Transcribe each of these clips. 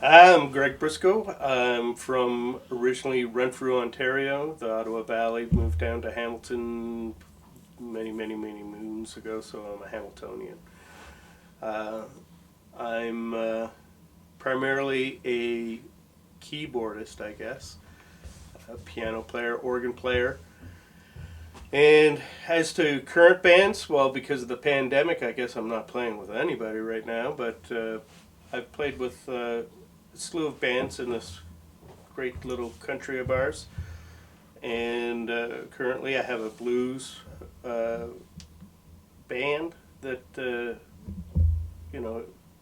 I'm Greg Brisco. I'm from originally Renfrew, Ontario, the Ottawa Valley. Moved down to Hamilton many moons ago, so I'm a Hamiltonian. Uh, I'm primarily a keyboardist, I guess, a piano player, organ player. And as to current bands, well, because of the pandemic, I guess I'm not playing with anybody right now, but I've played with a slew of bands in this great little country of ours. And currently I have a blues uh, band that,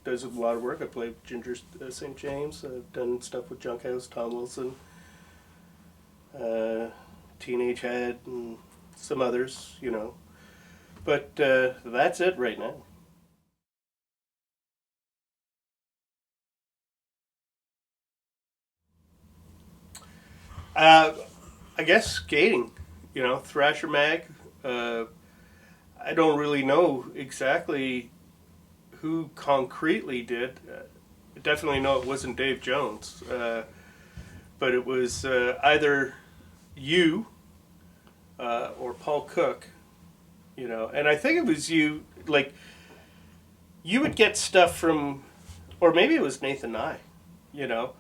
does a lot of work. I play with Ginger St. James. I've done stuff with Junkhouse, Tom Wilson, uh, Teenage Head, and some others. But that's it right now. Uh, I guess skating, Thrasher Mag. Uh, I don't really know exactly who concretely did. I definitely know it wasn't Dave Jones, but it was either you or Paul Cook. And I think it was you. Like you would get stuff from, or maybe it was Nathan Nye, you know.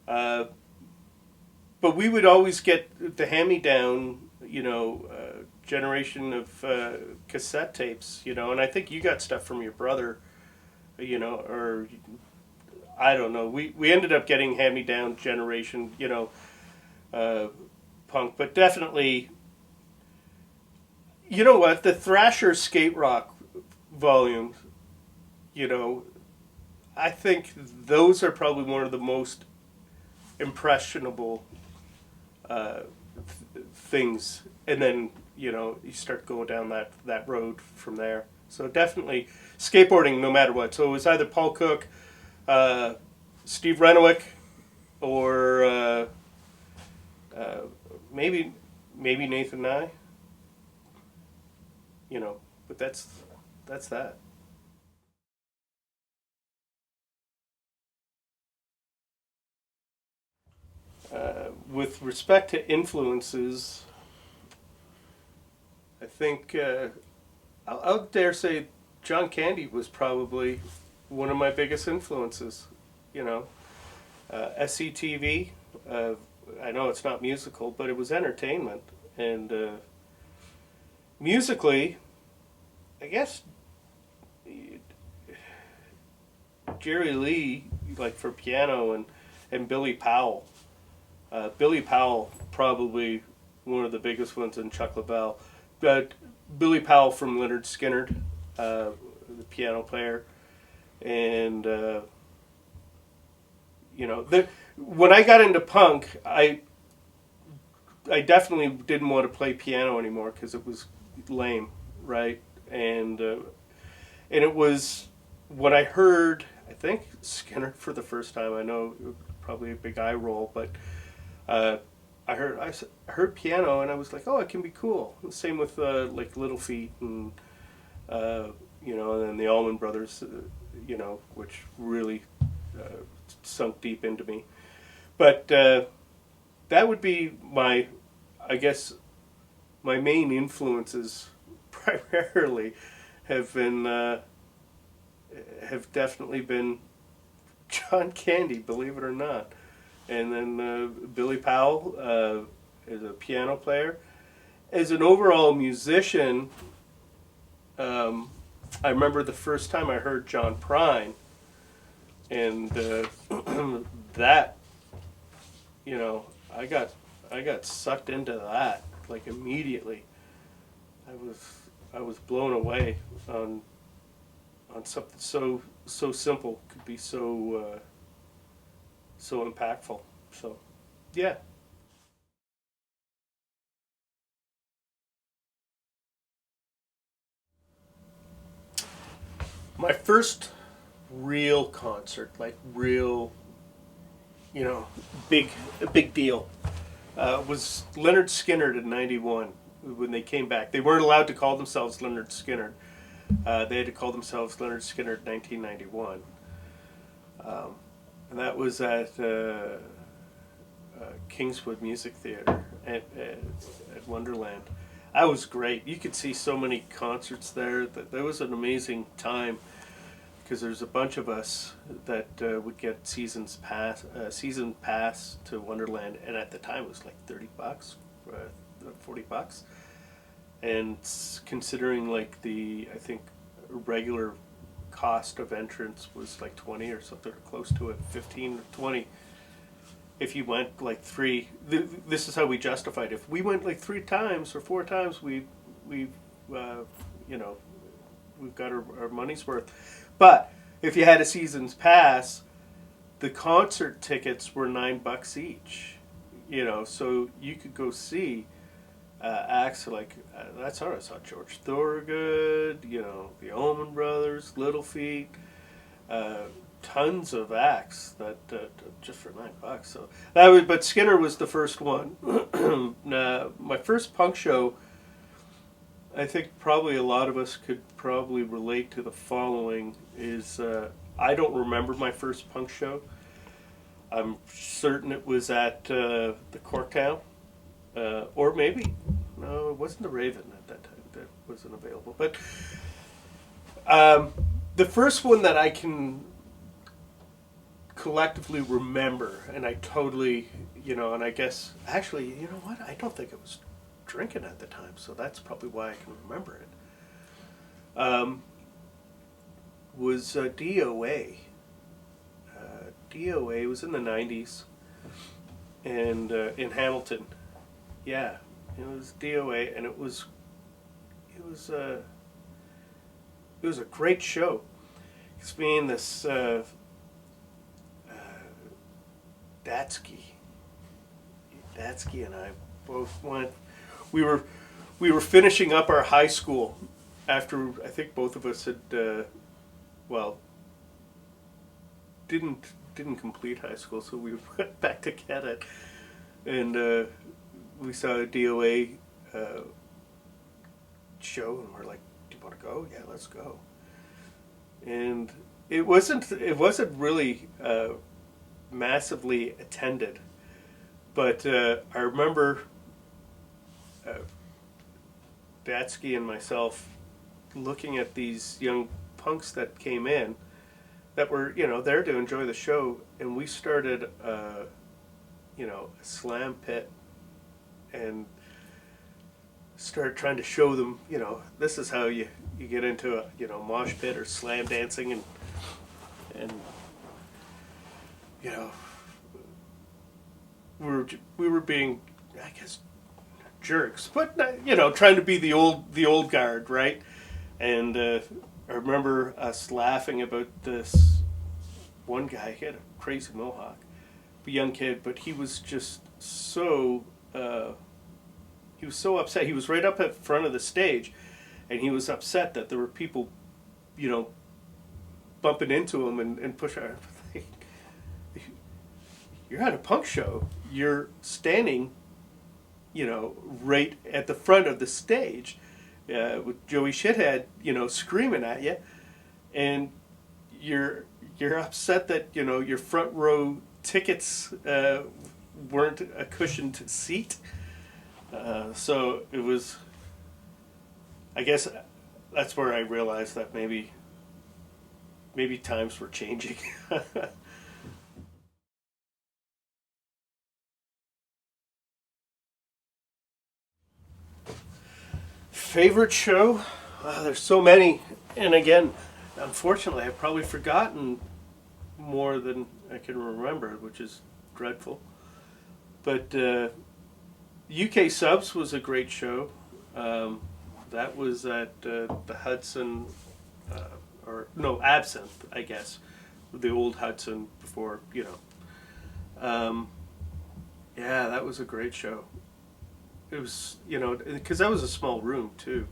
Uh, but we would always get the hand-me-down, generation of cassette tapes. And I think you got stuff from your brother, or I don't know. We ended up getting hand-me-down generation, uh, punk, but definitely, you know what, the Thrasher skate rock volumes, you know, I think those are probably one of the most impressionable uh, things, and then you start going down that road from there. So definitely skateboarding, no matter what. So it was either Paul Cook, uh, Steve Reniewick, or uh, maybe Nathan Nye. But that's that. With respect to influences, I think I'll dare say John Candy was probably one of my biggest influences. You know, SCTV. Uh, I know it's not musical, but it was entertainment, and musically, I guess Jerry Lee, like for piano, and Billy Powell. Billy Powell, probably one of the biggest ones in Chuck LaBelle. But Billy Powell from Leonard Skinner, the piano player, and when I got into punk, I definitely didn't want to play piano anymore because it was lame, right? And it was when I heard, I think, Skinner for the first time. I know probably a big eye roll, but uh, I heard piano and I was like, oh, it can be cool. Same with like Little Feat uh, and then the Allman Brothers, which really uh, sunk deep into me. But that would be I guess, my main influences primarily have been have definitely been John Candy, believe it or not, and then Billy Powell as a piano player. As an overall musician, um, I remember the first time I heard John Prine, and that you know I got sucked into that like immediately. I was I was blown away on something so simple could be so impactful. So yeah, my first real concert, like real, you know, big a big deal, was Leonard Skinner in '91 when they came back. They weren't allowed to call themselves Leonard Skinner. They had to call themselves Leonard Skinner in 1991. and that was at Kingswood Music Theater at Wonderland. That was great. You could see so many concerts there. That was an amazing time because there's a bunch of us that would get season pass to Wonderland, and at the time it was like $30, $40, and considering like I think regular cost of entrance was like 20 or something, or close to it, 15 or 20. If you went like this is how we justified. If we went like 3 times or 4 times, we you know, we've got our money's worth. But if you had a season's pass, the concert tickets were $9 each. You know, so you could go see acts like that's how I saw George Thorogood, you know, the Allman Brothers, Little Feat, tons of acts that just for $9. So that was, but Skinner was the first one. My first punk show, I think probably a lot of us could probably relate to the following is I don't remember my first punk show. I'm certain it was at the Corktown, or maybe, no, it wasn't the Raven at that time. That wasn't available. But the first one that I can collectively remember, and I totally, you know, and I guess, actually, you know what? I don't think it was drinking at the time, so that's probably why I can remember it. Was DOA. DOA was in the 90s, and in Hamilton. Yeah, it was DOA, and it was a great show. It's me and this Datsky and I both went. We were finishing up our high school after I think both of us had didn't complete high school, so we went back to Canada, and we saw a DOA show, and we're like, "Do you want to go? Yeah, let's go." And it wasn't really massively attended, but I remember Datsky and myself looking at these young punks that came in that were, you know, there to enjoy the show, and we started you know, a slam pit and started trying to show them, you know, this is how you get into a, you know, mosh pit or slam dancing, and you know, we were being, I guess, jerks, but you know, trying to be the old guard, right? And I remember us laughing about this one guy. He had a crazy mohawk, a young kid, but he was just so he was so upset. He was right up at front of the stage, and he was upset that there were people, you know, bumping into him and pushing. You're at a punk show. You're standing, you know, right at the front of the stage, with Joey Shithead, you know, screaming at you, and you're upset that, you know, your front row tickets weren't a cushioned seat. So it was, I guess that's where I realized that maybe times were changing. Favorite show? There's so many, and again, unfortunately, I've probably forgotten more than I can remember, which is dreadful. But UK Subs was a great show. That was at the Hudson, or no, Absinthe, I guess, the old Hudson before, you know. Yeah, that was a great show. It was, you know, because that was a small room too,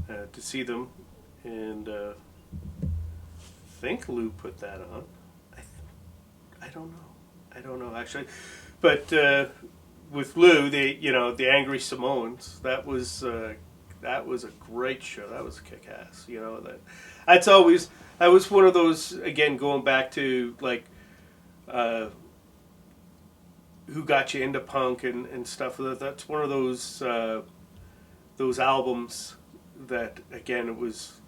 to see them, and I think Lou put that on. I don't know actually, but with Lou, the Angry Simones, that was a great show. That was kick-ass. You know, that was one of those, again, going back to like uh, who got you into punk and stuff. That's one of those albums that, again, it was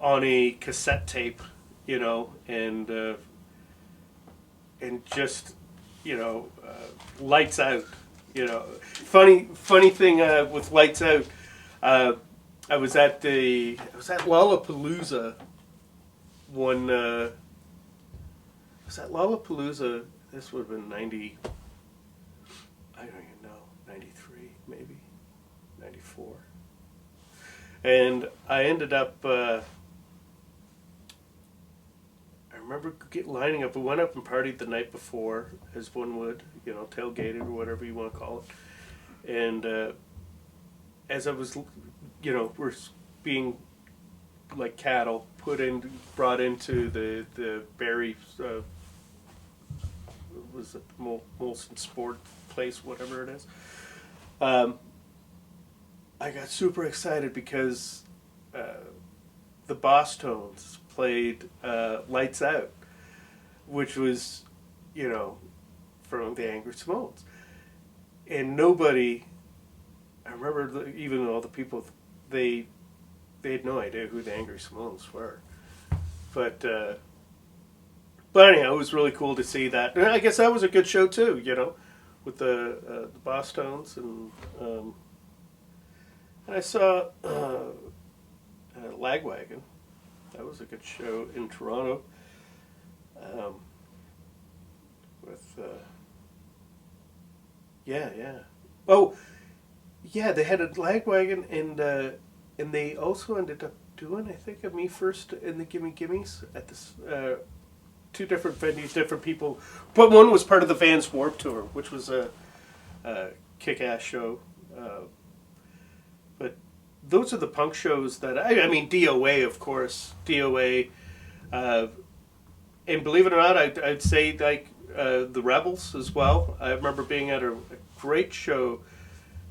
on a cassette tape, and just, Lights Out. Funny thing with Lights Out. I was at Lollapalooza one. Was that Lollapalooza? This would have been 90. I don't even know, 93 maybe, 94. And I ended up. I remember lining up. We went up and partied the night before, as one would, tailgated or whatever you want to call it. And as I was, we're being like cattle brought into the Barrie, was it Molson Sport place, whatever it is. I got super excited because the Boss Tones played Lights Out, which was, from the Angry Simones. And nobody, I remember even all the people, they had no idea who the Angry Simones were. But anyhow, it was really cool to see that. And I guess that was a good show too, with the Boss Tones. And I saw Lagwagon. That was a good show in Toronto. With yeah. Oh, yeah. They had a Lagwagon, and they also ended up doing, I think, a Me First in the Gimme Gimmes at this. Two different venues, different people, but one was part of the Vans Warped Tour, which was a kick-ass show. But those are the punk shows that I mean, DOA, of course, DOA, and believe it or not, I'd say like the Rebels as well. I remember being at a great show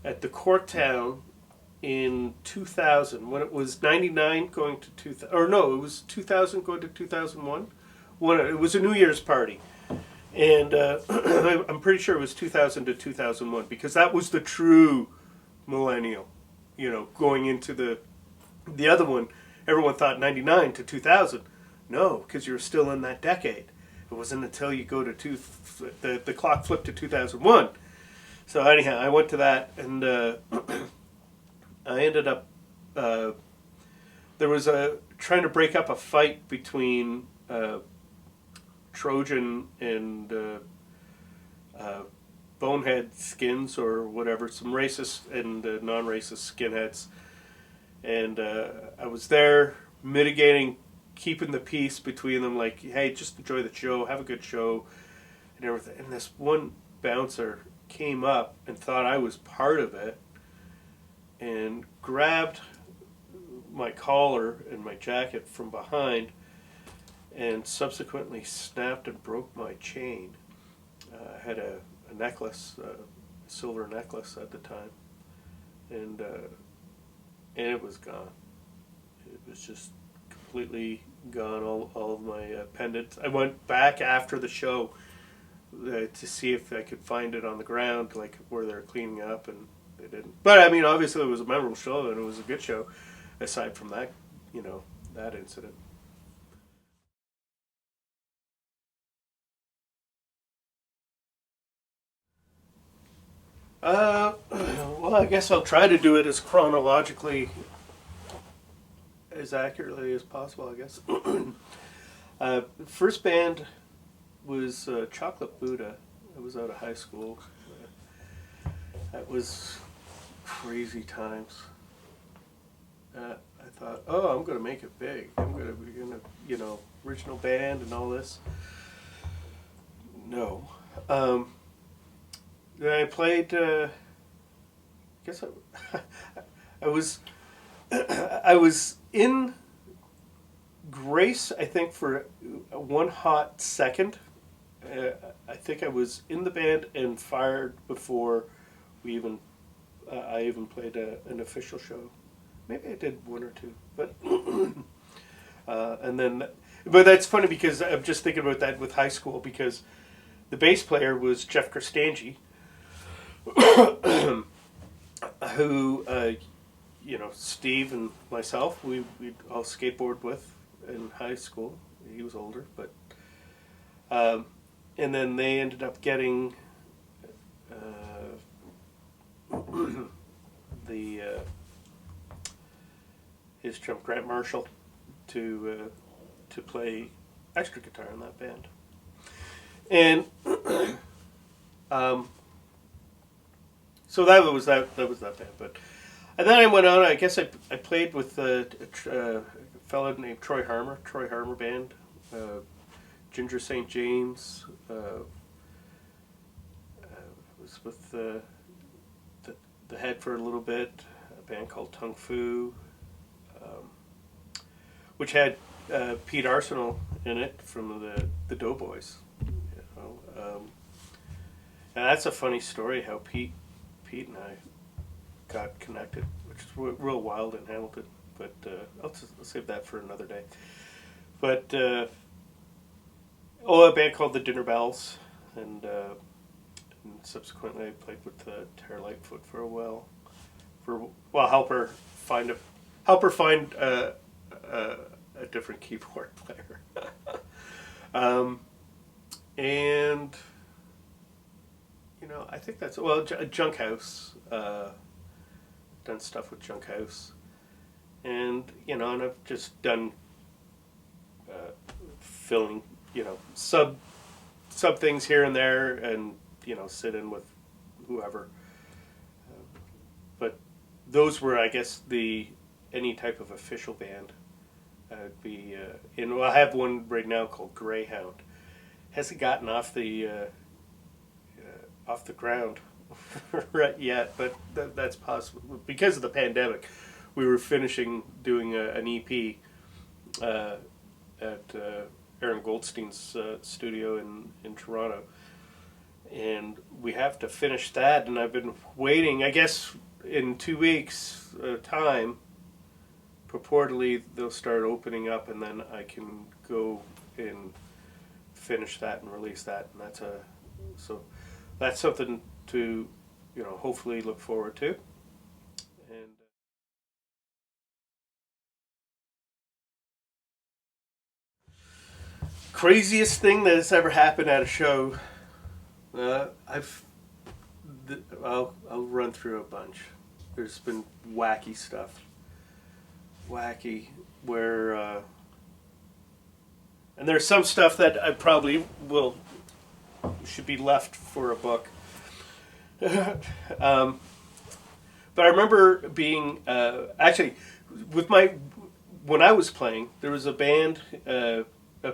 at the Corktown in 2000 when it was 99 going to 2000, or no, it was 2000 going to 2001. It was a New Year's party, and I'm pretty sure it was 2000 to 2001 because that was the true millennial, going into the other one. Everyone thought 99 to 2000. No, because you're still in that decade. It wasn't until you go to the clock flipped to 2001. So anyhow, I went to that, and I ended up there was trying to break up a fight between Trojan and Bonehead Skins or whatever, some racist and non-racist skinheads. And I was there mitigating, keeping the peace between them, like, hey, just enjoy the show, have a good show, and everything. And this one bouncer came up and thought I was part of it and grabbed my collar and my jacket from behind and subsequently snapped and broke my chain. I had a necklace, a silver necklace at the time, and it was gone. It was just completely gone, all of my pendants. I went back after the show to see if I could find it on the ground, like where they were cleaning up, and they didn't. But I mean, obviously it was a memorable show, and it was a good show, aside from that, that incident. Well, I guess I'll try to do it as chronologically, as accurately as possible, I guess. First band was Chocolate Buddha. I was out of high school. That was crazy times. I thought, oh, I'm going to make it big. I'm going to be in a, original band and all this. No. Then I played, I guess I was, I was in Grace, I think, for one hot second. I think I was in the band and fired before I even played an official show. Maybe I did one or two, but and then it But that's funny because I'm just thinking about that with high school because the bass player was Jeff Christangi, who, Steve and myself, we'd all skateboard with in high school. He was older, but and then they ended up getting the his chum Grant Marshall to play extra guitar in that band, and so that was that band. But and then I went on. I guess I played with a fellow named Troy Harmer band, Ginger St. James. Was with the Head for a little bit. A band called Tung Fu, which had Pete Arsenal in it from the Doughboys. And that's a funny story how Pete and I got connected, which is real wild in Hamilton. But I'll save that for another day. But a band called the Dinner Bells, and subsequently I played with Tara Lightfoot for a while. Help her find a different keyboard player. And I think that's Junk House. Done stuff with Junk House, and and I've just done filling sub things here and there, and sit in with whoever. But those were, I guess, any type of official band. I'd be I have one right now called Greyhound. Hasn't gotten off the ground right yet, but that's possible because of the pandemic. We were finishing doing an EP at Aaron Goldstein's studio in Toronto, and we have to finish that. And I've been waiting. I guess in 2 weeks' time, purportedly they'll start opening up, and then I can go and finish that and release that. And that's something to hopefully look forward to. And craziest thing that has ever happened at a show. I'll run through a bunch. There's been wacky stuff. Wacky where and there's some stuff that I probably should be left for a book. But I remember being actually when I was playing, there was a band, a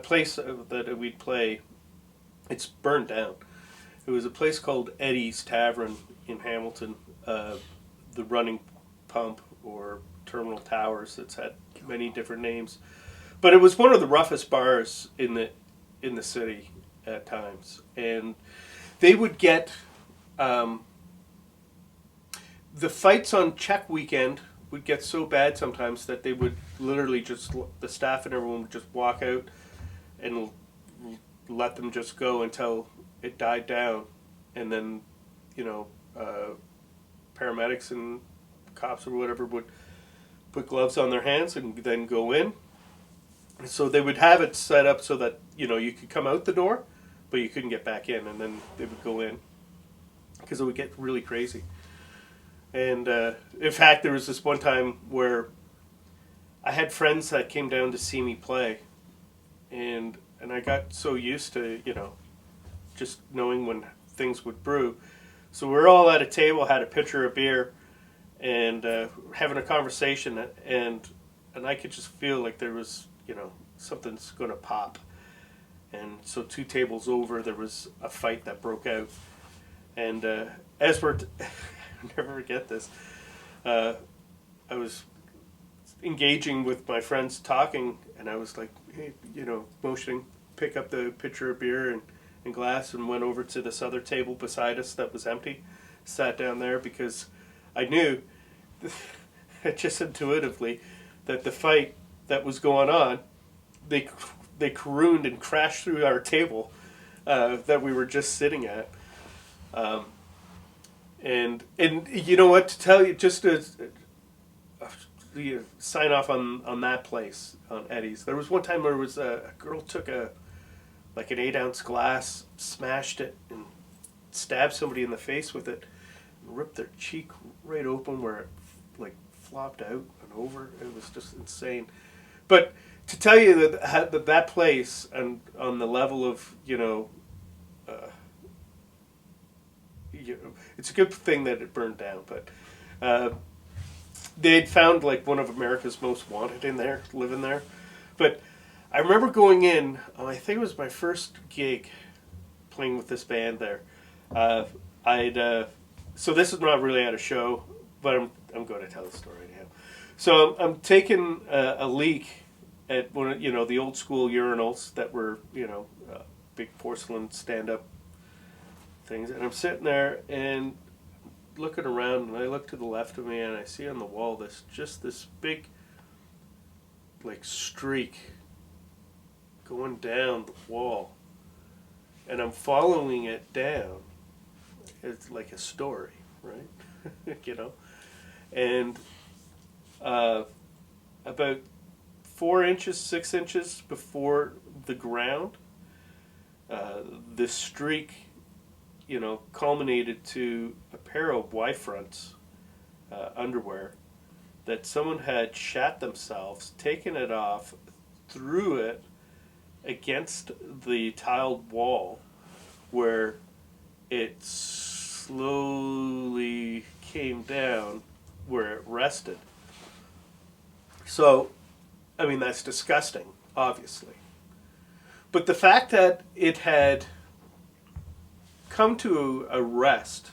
place that we'd play. It's burned down. It was a place called Eddie's Tavern in Hamilton, the Running Pump or Terminal Towers. That's had many different names, but it was one of the roughest bars in the city at times, and they would get the fights on check weekend would get so bad sometimes that they would literally the staff and everyone would just walk out and let them just go until it died down, and then paramedics and cops or whatever would put gloves on their hands and then go in. So they would have it set up so that you could come out the door, but you couldn't get back in, and then they would go in because it would get really crazy. And in fact, there was this one time where I had friends that came down to see me play, and I got so used to just knowing when things would brew. So we're all at a table, had a pitcher of beer, and having a conversation, and I could just feel like there was something's going to pop. And so 2 tables over, there was a fight that broke out. And as we're I'll never forget this. I was engaging with my friends talking, and I was like, hey, motioning, pick up the pitcher of beer and glass, and went over to this other table beside us that was empty, sat down there because I knew, just intuitively, that the fight that was going on, they careened and crashed through our table that we were just sitting at. And you know what, to tell you, just to sign off on that place, on Eddie's. There was one time there was a girl took an 8-ounce glass, smashed it, and stabbed somebody in the face with it, and ripped their cheek right open where it like flopped out and over. It was just insane. But to tell you that place, and on the level of it's a good thing that it burned down, but they had found like one of America's Most Wanted in there, living there. But I remember going in, I think it was my first gig playing with this band there. So this is not really at a show, but I'm going to tell the story anyhow. So I'm taking a leak at one of, the old school urinals that were, big porcelain stand-up things, and I'm sitting there and looking around, and I look to the left of me, and I see on the wall this big like streak going down the wall, and I'm following it down. It's like a story, right? And about 4 inches, 6 inches before the ground, this streak culminated to a pair of Y-fronts underwear that someone had shat themselves, taken it off, threw it against the tiled wall, where it slowly came down where it rested. So, I mean, that's disgusting, obviously. But the fact that it had come to a rest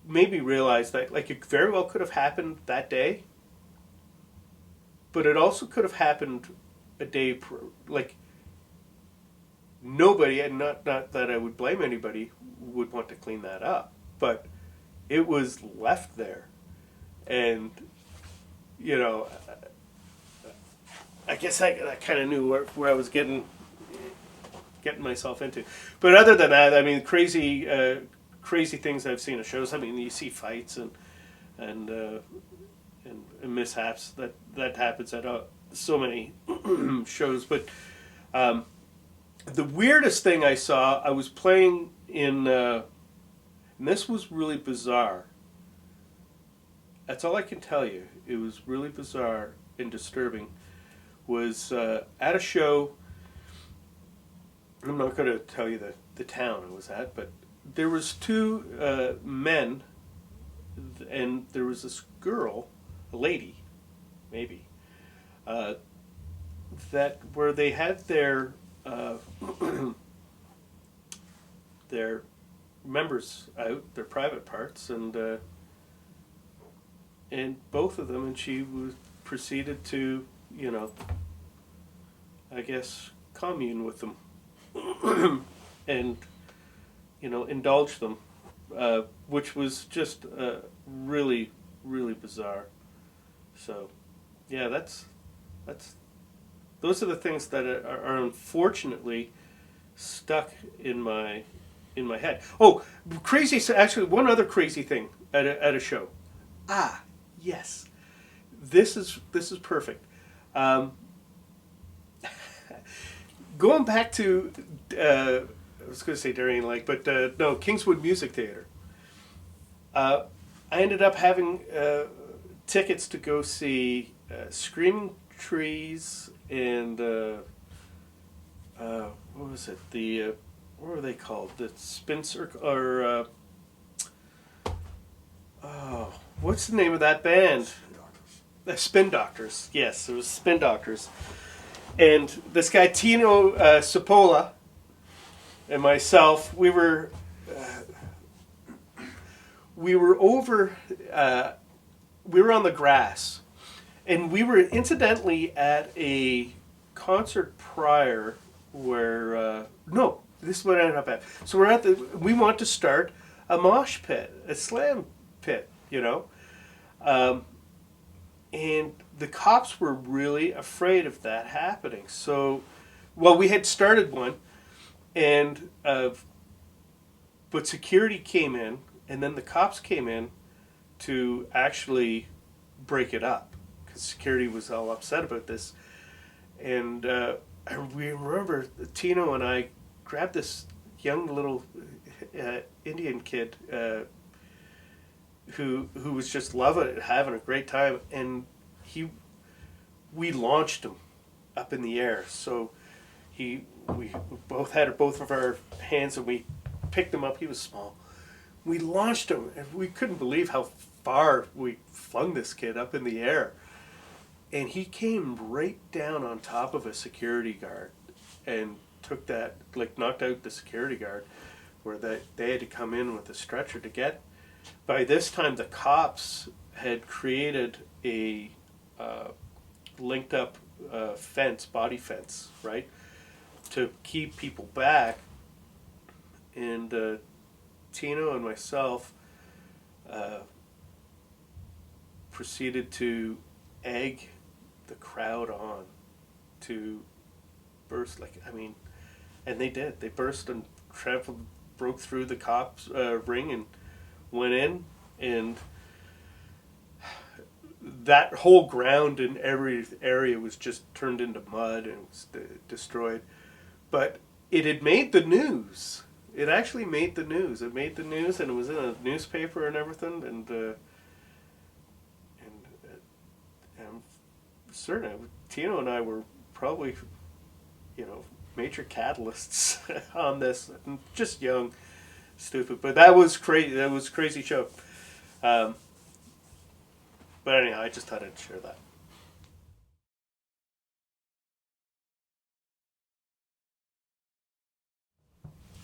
made me realize that, like, it very well could have happened that day, but it also could have happened a day, like, nobody, and not that I would blame anybody, would want to clean that up, but it was left there, and, I guess I kind of knew where I was getting myself into. But other than that, I mean, crazy things I've seen at shows. I mean, you see fights and mishaps that happens at so many shows. But the weirdest thing I saw, I was playing in, and this was really bizarre. That's all I can tell you. It was really bizarre and disturbing. Was at a show. I'm not going to tell you the town I was at, but there was two men, and there was this girl, a lady, maybe, that where they had their their members out, their private parts, and both of them, and she proceeded to, I guess, commune with them. And indulge them, which was just really, really bizarre. So, yeah, those are the things that are unfortunately stuck in my head. Oh, crazy! Actually, one other crazy thing at a show. Ah, yes, this is perfect. Going back to, I was going to say Darien Lake, but no, Kingswood Music Theater. I ended up having tickets to go see Screaming Trees and, what was it? What were they called? The Spin Circle, or, what's the name of that band? The Spin Doctors. Yes, it was Spin Doctors. And this guy, Tino Cipolla, and myself, we were over, we were on the grass, and we were incidentally at a concert prior where, no, this is what I ended up at. So we want to start a mosh pit, a slam pit, And the cops were really afraid of that happening. So, well, we had started one, and but security came in, and then the cops came in to actually break it up because security was all upset about this. And we remember Tino and I grabbed this young little Indian kid who was just loving it, having a great time, and we launched him up in the air. So we both had both of our hands and we picked him up. He was small. We launched him, and we couldn't believe how far we flung this kid up in the air. And he came right down on top of a security guard and took that, like knocked out the security guard, where they had to come in with a stretcher to get. By this time, the cops had created a linked up fence, body fence, right, to keep people back. And Tino and myself proceeded to egg the crowd on to burst, and they did. They burst and broke through the cops' ring and went in, and that whole ground in every area was just turned into mud and was destroyed. But it had made the news. It actually made the news. It made the news, and it was in a newspaper and everything. And certainly, Tino and I were probably, major catalysts on this. Just young, stupid, but that was crazy. That was a crazy show. But anyhow, I just thought I'd share that.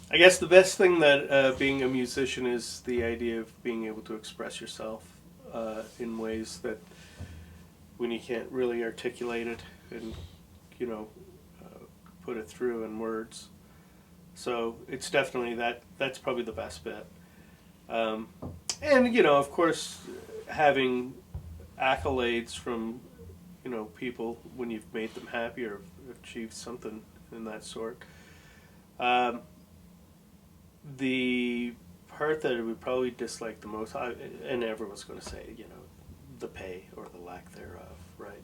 I guess the best thing that being a musician is the idea of being able to express yourself in ways that when you can't really articulate it and put it through in words. So it's definitely that's probably the best bit. And of course, having accolades from people when you've made them happy or achieved something in that sort. The part that I would probably dislike the most, and everyone's going to say, the pay or the lack thereof, right?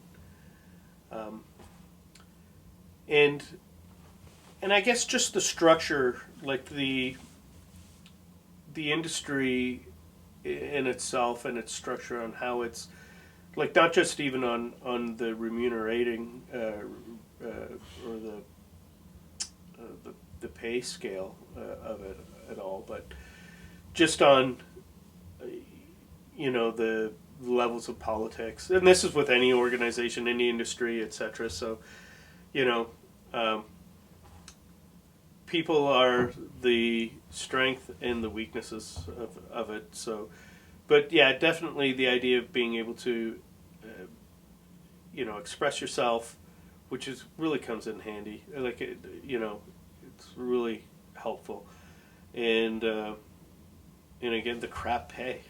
And I guess just the structure, like the industry in itself and its structure on how it's, like not just even on the remunerating or the pay scale of it at all, but just on the levels of politics, and this is with any organization, any industry, etc. So people are the strength and the weaknesses of it. So, but yeah, definitely the idea of being able to express yourself, which is really comes in handy. Like it's really helpful, and again, the crap pay.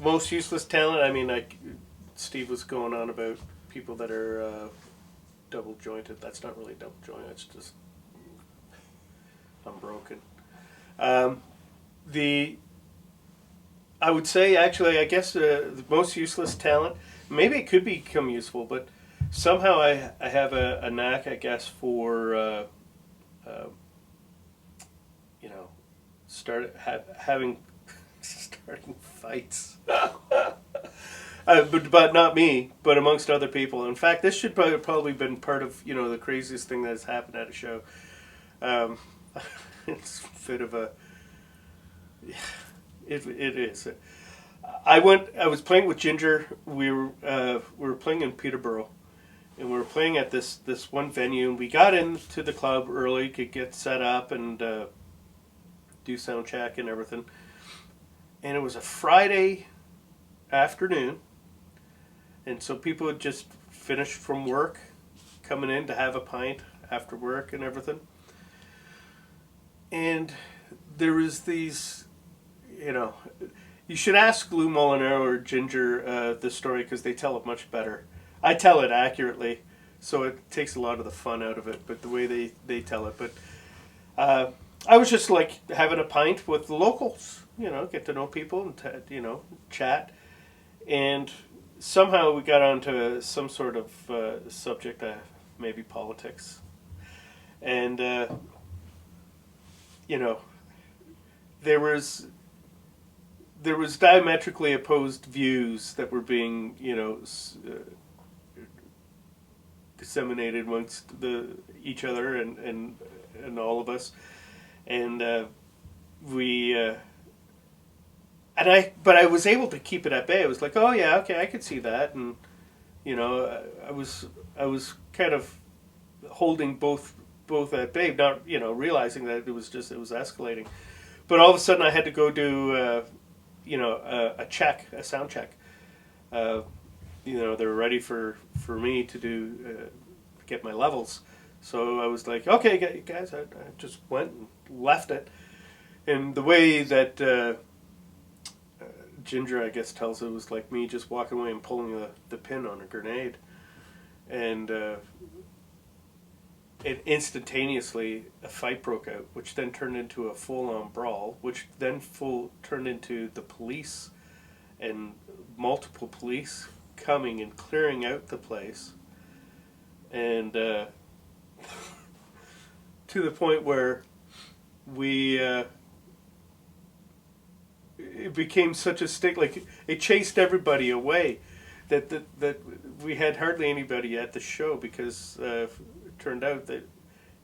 Most useless talent. I mean, Steve was going on about people that are double jointed. That's not really double jointed. It's just unbroken. The I would say actually, I guess the most useless talent. Maybe it could become useful, but somehow I have a knack, I guess, for having starting fights. But not me, but amongst other people. In fact, this should probably been part of the craziest thing that has happened at a show. It's a bit of a it is. I was playing with Ginger. We were playing in Peterborough, and we were playing at this one venue. And we got into the club early, could get set up and do sound check and everything. And it was a Friday afternoon, and so people had just finished from work, coming in to have a pint after work and everything. and there was these, you know, you should ask Lou Molinaro or Ginger this story because they tell it much better. I tell it accurately, so it takes a lot of the fun out of it, but the way they tell it. But I was just like having a pint with the locals, get to know people and, chat. And somehow we got onto some sort of subject, maybe politics. And, there was diametrically opposed views that were being, disseminated amongst each other and all of us, and but I was able to keep it at bay. I was like, oh yeah, okay, I could see that, and I was kind of holding both at bay, not realizing that it was escalating. But all of a sudden, I had to go do a sound check. They were ready for me to do get my levels. So I was like, okay, guys, I just went and left it. And the way that Ginger, I guess, tells it was like me just walking away and pulling the pin on a grenade. And it instantaneously, a fight broke out, which then turned into a full-on brawl, which then turned into the police and multiple police coming and clearing out the place. And to the point where it became such a stick, like it chased everybody away, that we had hardly anybody at the show because it turned out that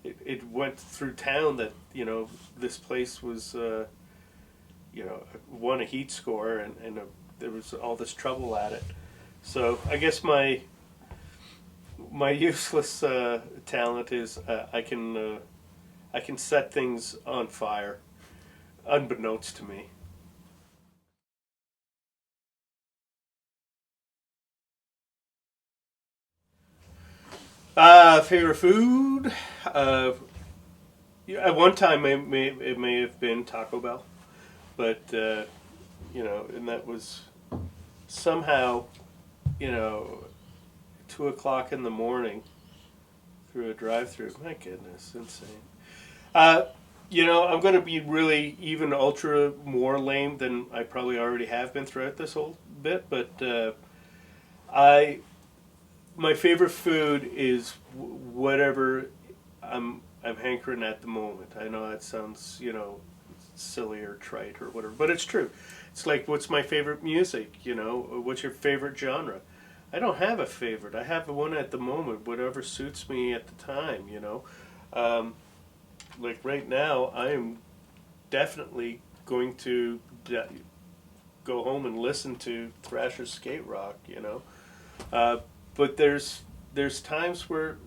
it went through town that this place was won a heat score and there was all this trouble at it. So I guess my useless talent is I can set things on fire, unbeknownst to me. Favorite food? At one time it may have been Taco Bell, but and that was somehow 2 o'clock in the morning through a drive-through. My goodness, insane. I'm going to be really even ultra more lame than I probably already have been throughout this whole bit, but my favorite food is whatever I'm hankering at the moment. I know that sounds silly or trite or whatever, but it's true. It's like, what's my favorite music? What's your favorite genre? I don't have a favorite. I have one at the moment, whatever suits me at the time. Like right now, I am definitely going to go home and listen to Thrasher skate rock. But there's times where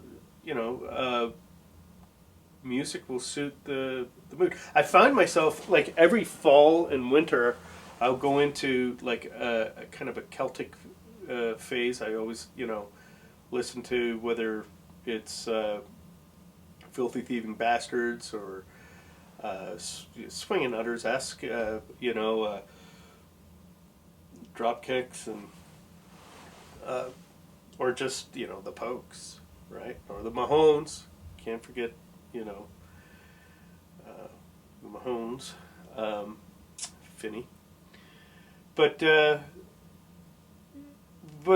music will suit the mood. I find myself like every fall and winter, I'll go into like a kind of a Celtic phase. I always listen to whether it's Filthy Thieving Bastards or Swingin' Utters-esque, drop kicks and or just the Pokes, right? Or the Mahones. Can't forget the Mahones, Finney. But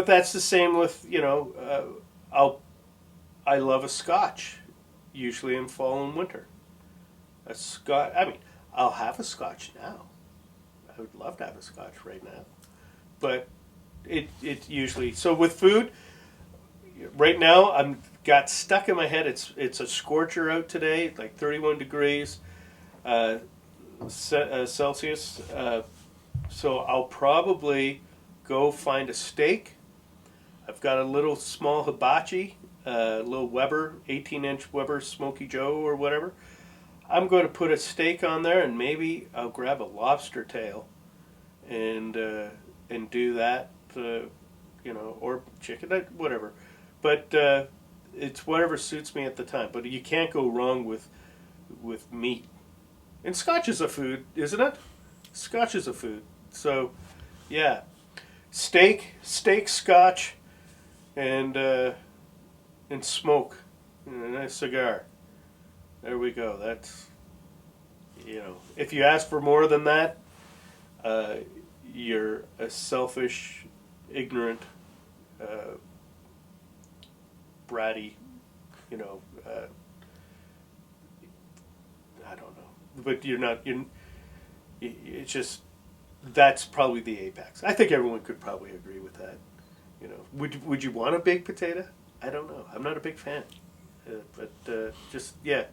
that's the same with I love a Scotch, usually in fall and winter. A Scotch. I mean, I'll have a Scotch now. I would love to have a Scotch right now, but it usually. So with food, right now I'm got stuck in my head. It's a scorcher out today, like 31 degrees Celsius. So I'll probably go find a steak. I've got a little small hibachi, little Weber, 18-inch Weber Smoky Joe or whatever. I'm going to put a steak on there, and maybe I'll grab a lobster tail and do that, or chicken, whatever. But it's whatever suits me at the time. But you can't go wrong with meat. And Scotch is a food, isn't it? Scotch is a food. So, yeah, steak, Scotch, and smoke, and a nice cigar. There we go. That's, if you ask for more than that, you're a selfish, ignorant, bratty, you know. I don't know, but you're not. It's just that's probably the apex. I think everyone could probably agree with that. Would you want a baked potato? I don't know. I'm not a big fan, but just yeah,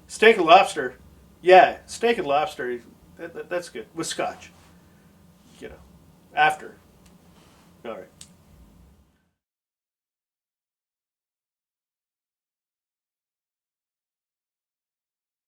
steak and lobster. Yeah, steak and lobster. That's good with Scotch. After. All right.